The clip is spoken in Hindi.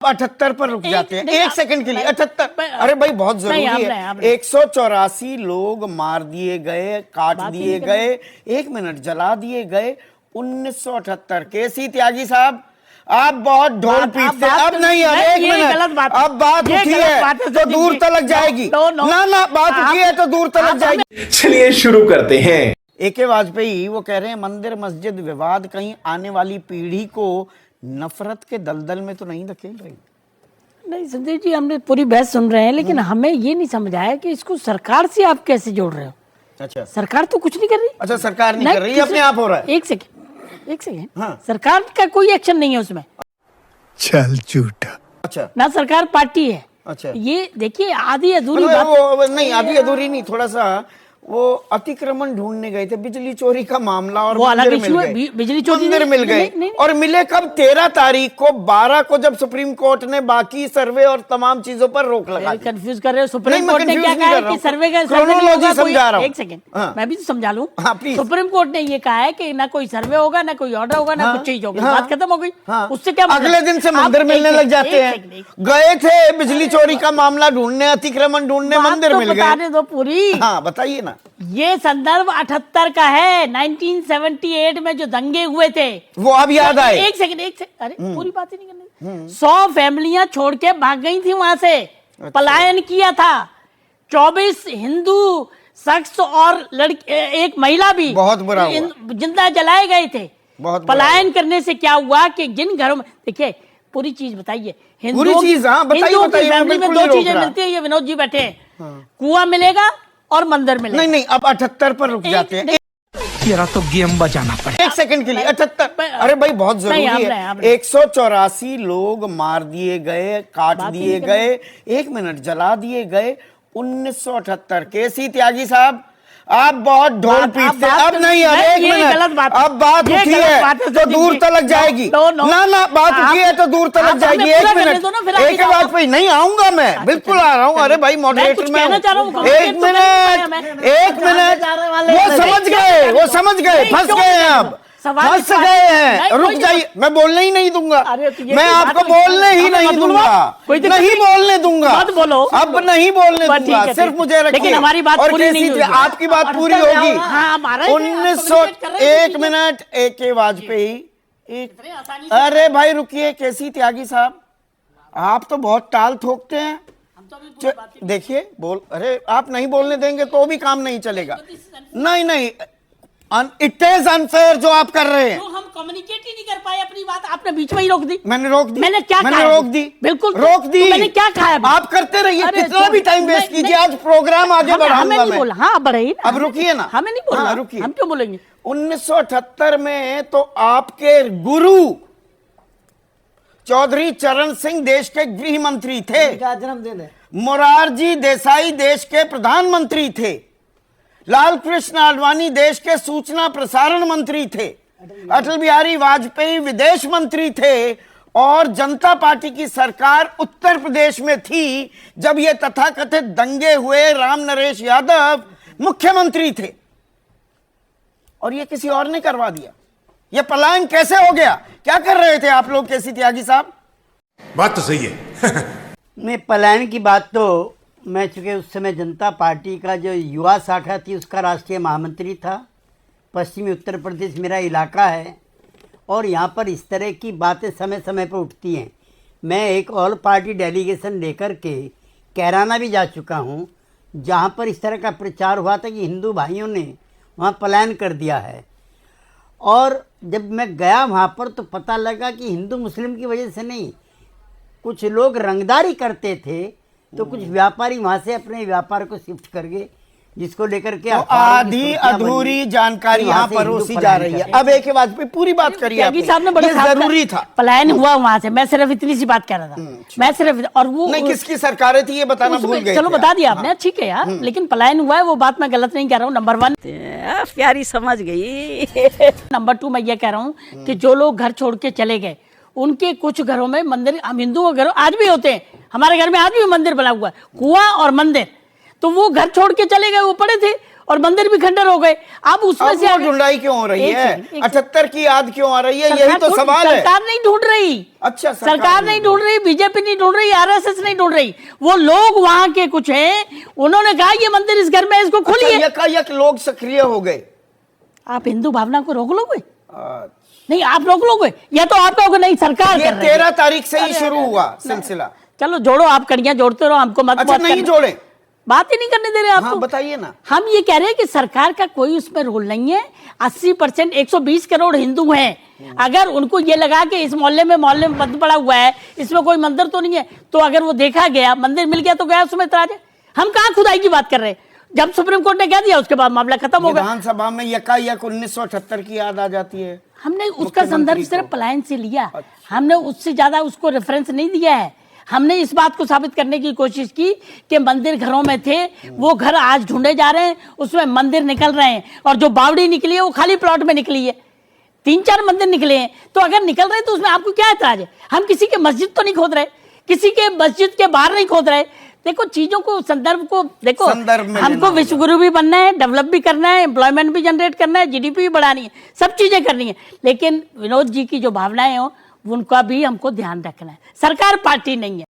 78 पर रुक जाते हैं एक सेकंड के लिए। 78, अरे भाई बहुत जरूरी है। 184 लोग मार दिए गए, काट दिए गए, 1 मिनट जला दिए गए। 1978 केसी त्यागी साहब, आप बहुत ढोल पीटते हैं। अब नहीं, अब 1 मिनट, अब बात उठी है तो दूर तलक जाएगी। ना बात उठी है तो दूर तलक जाएगी। चलिए शुरू करते हैं। AK वाजपेयी वो कह रहे हैं मंदिर मस्जिद विवाद कहीं आने वाली पीढ़ी को नफरत के दलदल में तो नहीं धकेल रही। नहीं संजय जी, हमने पूरी बहस सुन रहे हैं, लेकिन हमें ये नहीं समझ आया कि इसको सरकार से आप कैसे जोड़ रहे हो। अच्छा, सरकार तो कुछ नहीं कर रही। अच्छा, सरकार नहीं कर रही, अपने आप हो रहा है। एक सेकेंड हाँ। सरकार का कोई एक्शन नहीं है उसमें। चल झूठा। अच्छा, ना सरकार पार्टी है। अच्छा, ये देखिए आधी अधूरी मतलब बात। वो नहीं, आधी अधूरी नहीं, थोड़ा सा वो अतिक्रमण ढूंढने गए थे, बिजली चोरी का मामला, और वो अलग मंदिर इशू मिल है। गए। बिजली चोरी मंदिर मिल गए। नहीं। और मिले कब? 13 तारीख को, 12 को जब सुप्रीम कोर्ट ने बाकी सर्वे और तमाम चीजों पर रोक लगा दी। कंफ्यूज कर रहे हो। सुप्रीम नहीं, मैं कोर्ट ने confuse क्या नहीं कहा कर है रहा कि हूँ। सर्वे का Chronology समझा रहा हूँ। एक सेकंड, हाँ। मैं भी तो समझा लूं। हाँ, please। सुप्रीम कोर्ट ने ये कहा है कि ना कोई सर्वे होगा, ना कोई ऑर्डर होगा, ना हाँ, कुछ चीज होगी। हाँ, बात खत्म हो गई। हाँ। उससे क्या मतलब? अगले दिन से मंदिर मिलने लग जाते हैं। गए थे बिजली चोरी का मामला ढूंढने, अतिक्रमण ढूंढने, मंदिर मिल गए। बताने दो पूरी। हाँ, बताइए ना। ये संदर्भ 78 का है। 1978 में जो दंगे हुए थे वो अब याद आए। एक सेकंड, अरे पूरी बात ही नहीं करनी। 100 फैमिलियां छोड़ के भाग गई थी वहां से। पलायन किया था। 24 हिंदू शख्स और लड़की, एक महिला भी बहुत बुरा हुआ। जिंदा जलाए गए थे। बहुत बुरा पलायन करने से क्या हुआ कि जिन घरों में, देखिए पूरी चीज बताइए। पूरी चीज, हाँ, बताइए, हिंदुओं की बताइए, मैं फैमिली में बिल्कुल 2 नहीं चीजें रोक रहा। मिलती है। ये विनोद जी बैठे हैं। कुआं मिलेगा और मंदिर मिलेगा। नहीं, अब 78 पर रुक जाते हैं। तेरा तो गेम बजाना पड़े। एक सेकंड के लिए। 78, अरे भाई बहुत जरूरी है। 184 लोग मार दिए गए, काट दिए गए, 1 मिनट जला दिए गए। 1978 केसी त्यागी साहब, आप बहुत ढोल पीटते हैं। अब नहीं, अब 1 मिनट, अब बात उठी है तो दूर तलक जाएगी। ना बात उठी है तो दूर तलक जाएगी। 1 मिनट, AK वाजपेयी, नहीं आऊंगा मैं, बिल्कुल आ रहा हूँ। अरे भाई मॉडरेटर में 1 मिनट, 1 मिनट, वो समझ गए, फंस गए हैं, अब फंस गए हैं। रुक जाइए, मैं बोलने ही नहीं दूंगा। मैं आपको बोलने ही नहीं दूंगा, नहीं बोलने दूंगा। मत बोलो, अब नहीं बोलने दूंगा, सिर्फ मुझे रखिए। लेकिन हमारी बात पूरी नहीं हुई। आपकी बात पूरी होगी। 1900, 1 मिनट, AK वाजपेयी, अरे भाई रुकिए। केसी त्यागी साहब, आप तो बहुत टाल ठोकते हैं। देखिए अरे आप नहीं बोलने देंगे तो भी काम नहीं चलेगा। नहीं, इट इज अनफेयर जो आप कर रहे हैं। तो हम कम्युनिकेट ही नहीं कर पाए अपनी बात, आपने बीच में ही रोक दी। मैंने रोक दी। मैंने क्या मैंने कहा? रोक दी, बिल्कुल रोक दी। तो मैंने क्या कहा? आप करते रहिए, अरे कितना भी टाइम वेस्ट कीजिए। आज प्रोग्राम आगे बढ़ाऊंगा मैं। बोला, हाँ बढ़ाइए। अब रुकिए ना, हमें नहीं बोलना। रुकिए। हम क्यों बोलेंगे? 1978 में तो आपके गुरु चौधरी चरण सिंह देश के गृह मंत्री थे। जन्मदिन है। मोरारजी देसाई देश के प्रधानमंत्री थे। लाल कृष्ण आडवाणी देश के सूचना प्रसारण मंत्री थे। अटल बिहारी वाजपेयी विदेश मंत्री थे। और जनता पार्टी की सरकार उत्तर प्रदेश में थी जब ये तथाकथित दंगे हुए। राम नरेश यादव मुख्यमंत्री थे और ये किसी और ने करवा दिया। ये पलायन कैसे हो गया? क्या कर रहे थे आप लोग, केसी त्यागी साहब? बात तो सही है। मैं पलायन की बात तो, मैं चूंकि उस समय जनता पार्टी का जो युवा शाखा थी उसका राष्ट्रीय महामंत्री था। पश्चिमी उत्तर प्रदेश मेरा इलाका है और यहाँ पर इस तरह की बातें समय समय पर उठती हैं। मैं एक ऑल पार्टी डेलीगेशन लेकर के कैराना भी जा चुका हूँ, जहाँ पर इस तरह का प्रचार हुआ था कि हिंदू भाइयों ने वहाँ पलायन कर दिया है। और जब मैं गया वहाँ पर तो पता लगा कि हिंदू मुस्लिम की वजह से नहीं, कुछ लोग रंगदारी करते थे तो कुछ व्यापारी वहां से अपने व्यापार को शिफ्ट कर गए, जिसको लेकर के तो आधी अधूरी जानकारी यहाँ परोसी जा रही है। अब AK वाजपेयी पूरी बात करिए। त्यागी साहब ने बड़े जरूरी था, पलायन हुआ वहां से। मैं सिर्फ इतनी सी बात कर रहा था। मैं सिर्फ, और वो नहीं, किसकी सरकारें थी ये बताना भूल गए। चलो बता दिया आपने, ठीक है यार। लेकिन पलायन हुआ है, वो बात मैं गलत नहीं कह रहा हूँ। नंबर 1 प्यारी समझ गई। नंबर 2 मैं ये कह रहा हूँ कि जो लोग घर छोड़ के चले गए, उनके कुछ घरों में मंदिर, हम हिंदुओं के घरों आज भी होते हैं। हमारे घर में आज भी मंदिर बना हुआ है, कुआं और मंदिर। तो वो घर छोड़ के चले गए, वो पड़े थे और मंदिर भी खंडर हो गए। अब उसमें अब से वो ढूंढाई क्यों हो रही एक है? सेकंड, एक 78 की याद क्यों आ रही है? यही तो सवाल है। सरकार नहीं ढूंढ रही। अच्छा, सरकार नहीं ढूंढ रही, बीजेपी नहीं ढूंढ रही, आरएसएस नहीं ढूंढ रही, वो लोग वहां के कुछ हैं, उन्होंने कहा ये मंदिर इस घर में है, इसको खोलिए। यकायक लोग सक्रिय हो गए। आप हिंदू भावना को रोक लोगे? नहीं, आप रोक लोगे या तो आप कहोगे नहीं सरकार ये कर रही है। 13 तारीख से ही शुरू हुआ सिलसिला। चलो जोड़ो, आप कड़ियां जोड़ते रहो, हमको मत अच्छा, बात नहीं करने- जोड़े, बात ही नहीं करने दे रहे आपको। हाँ बताइए ना। हम ये कह रहे हैं कि सरकार का कोई उसमें रोल नहीं है। 80% 120 करोड़ हिंदू हैं, अगर उनको ये लगा कि इस मोहल्ले में बंद पड़ा हुआ है, इसमें कोई मंदिर तो नहीं है, तो अगर वो देखा गया, मंदिर मिल गया तो गया, उसमें इतराज है। हम कहाँ खुदाई की बात कर रहे हैं? जब सुप्रीम कोर्ट ने कह दिया उसके बाद मामला खत्म हो गया। विधानसभा में यकायक 1978 की याद आ जाती है। हमने उसका संदर्भ सिर्फ पलायन से लिया, हमने उससे ज्यादा उसको रेफरेंस नहीं दिया है। हमने इस बात को साबित करने की कोशिश की कि मंदिर घरों में थे, वो घर आज ढूंढे जा रहे हैं, उसमें मंदिर निकल रहे हैं, और जो बावड़ी निकली है वो खाली प्लॉट में निकली है। 3-4 मंदिर निकले हैं, तो अगर निकल रहे तो उसमें आपको क्या एतराज है? हम किसी के मस्जिद तो नहीं खोद रहे, किसी के मस्जिद के बाहर नहीं खोद रहे। देखो चीजों को, संदर्भ को देखो। हमको विश्वगुरु भी बनना है, डेवलप भी करना है, एम्प्लॉयमेंट भी जनरेट करना है, जीडीपी भी बढ़ानी है, सब चीजें करनी है, लेकिन विनोद जी की जो भावनाएं हो उनका भी हमको ध्यान रखना है। सरकार पार्टी नहीं है।